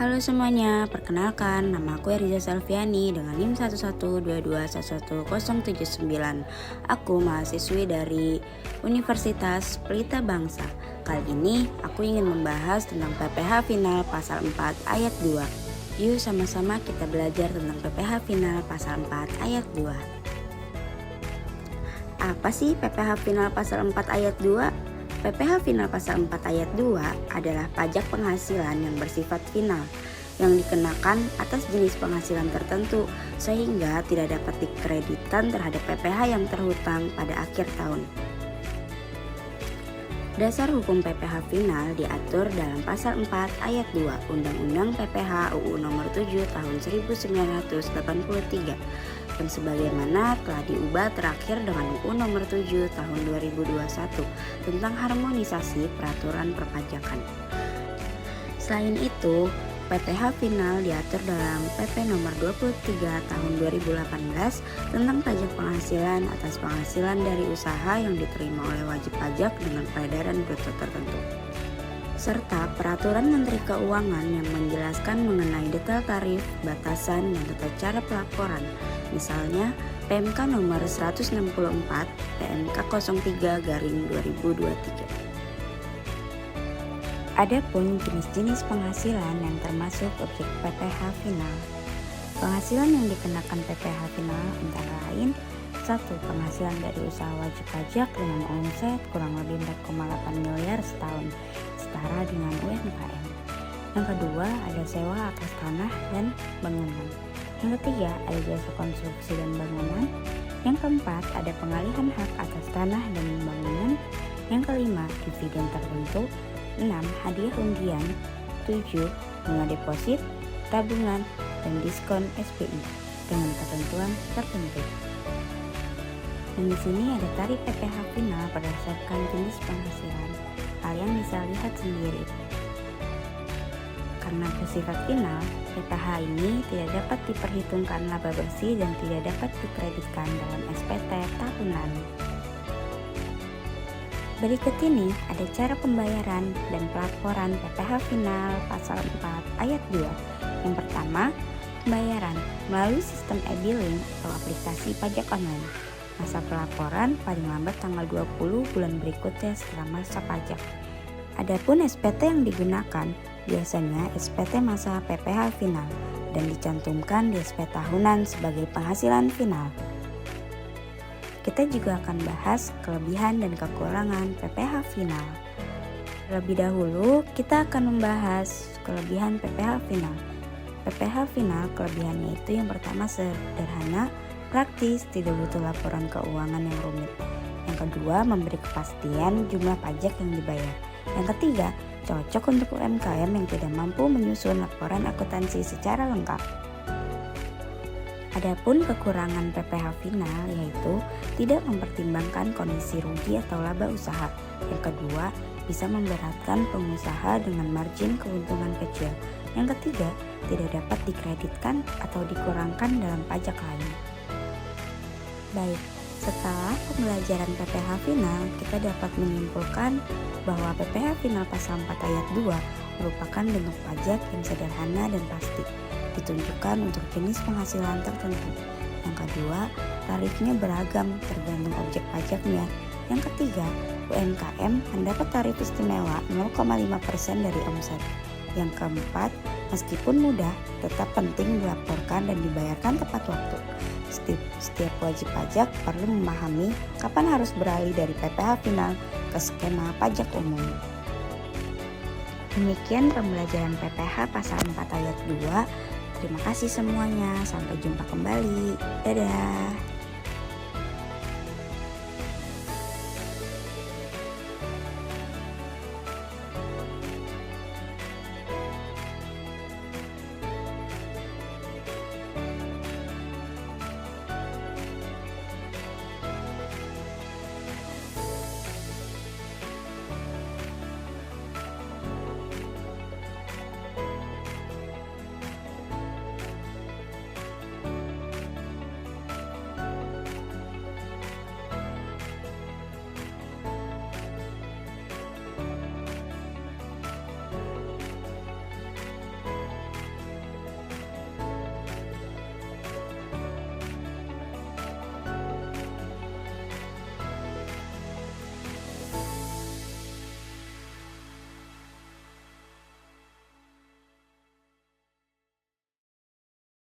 Halo semuanya, perkenalkan nama aku Eriza Salviani dengan NIM 11221111079. Aku mahasiswi dari Universitas Pelita Bangsa. Kali ini aku ingin membahas tentang PPh Final Pasal 4 Ayat 2. Yuk sama-sama kita belajar tentang PPh Final Pasal 4 Ayat 2. Apa sih PPh Final Pasal 4 Ayat 2? PPh Final Pasal 4 Ayat 2 adalah pajak penghasilan yang bersifat final yang dikenakan atas jenis penghasilan tertentu sehingga tidak dapat dikreditkan terhadap PPh yang terhutang pada akhir tahun. Dasar hukum PPh final diatur dalam Pasal 4 Ayat 2 Undang-Undang PPh UU Nomor 7 Tahun 1983 dan sebagaimana telah diubah terakhir dengan UU Nomor 7 Tahun 2021 tentang harmonisasi peraturan perpajakan. Selain itu, PPh final diatur dalam PP Nomor 23 Tahun 2018 tentang pajak penghasilan atas penghasilan dari usaha yang diterima oleh wajib pajak dengan peredaran bruto tertentu, serta peraturan Menteri Keuangan yang menjelaskan mengenai detail tarif, batasan, dan tata cara pelaporan, misalnya PMK nomor 164 PMK 03/2023. Adapun jenis-jenis penghasilan yang termasuk objek PPh final. Penghasilan yang dikenakan PPh final antara lain: 1. Penghasilan dari usaha wajib pajak dengan omset kurang lebih 4,8 miliar setahun, setara dengan UMKM. Yang kedua, ada sewa atas tanah dan bangunan. Yang ketiga, ada jasa konstruksi dan bangunan. Yang keempat, ada pengalihan hak atas tanah dan bangunan. Yang kelima, dividen tertentu. 6. Hadiah undian. 7. Bunga deposit, tabungan, dan diskon SPI dengan ketentuan tertentu. Dan di sini ada tarif PPh final berdasarkan jenis penghasilan. Kalian bisa lihat sendiri. Karena bersifat final, PPh ini tidak dapat diperhitungkan laba bersih dan tidak dapat dikreditkan dalam SPT tahunan. Berikut ini ada cara pembayaran dan pelaporan PPh final Pasal 4 Ayat 2. Yang pertama, pembayaran melalui sistem e-billing atau aplikasi pajak online. Masa pelaporan paling lambat tanggal 20 bulan berikutnya setelah masa pajak. Adapun SPT yang digunakan biasanya SPT masa PPh final dan dicantumkan di SP tahunan sebagai penghasilan final. Kita juga akan bahas kelebihan dan kekurangan PPh final. Terlebih dahulu, kita akan membahas kelebihan PPh final. PPh final kelebihannya itu yang pertama sederhana, praktis, tidak butuh laporan keuangan yang rumit. Yang kedua, memberi kepastian jumlah pajak yang dibayar. Yang ketiga, cocok untuk UMKM yang tidak mampu menyusun laporan akuntansi secara lengkap. Adapun kekurangan PPh final yaitu tidak mempertimbangkan kondisi rugi atau laba usaha. Yang kedua, bisa memberatkan pengusaha dengan margin keuntungan kecil. Yang ketiga, tidak dapat dikreditkan atau dikurangkan dalam pajak lain. Baik, setelah pembelajaran PPh final, kita dapat menyimpulkan bahwa PPh final Pasal 4 Ayat 2 merupakan bentuk pajak yang sederhana dan pasti, ditunjukkan untuk jenis penghasilan tertentu. Yang kedua, tarifnya beragam tergantung objek pajaknya. Yang ketiga, UMKM mendapat tarif istimewa 0,5% dari omset. Yang keempat, meskipun mudah, tetap penting dilaporkan dan dibayarkan tepat waktu. Setiap wajib pajak perlu memahami kapan harus beralih dari PPh final ke skema pajak umum. Demikian pembelajaran PPh Pasal 4 Ayat 2. Terima kasih semuanya, sampai jumpa kembali. Dadah.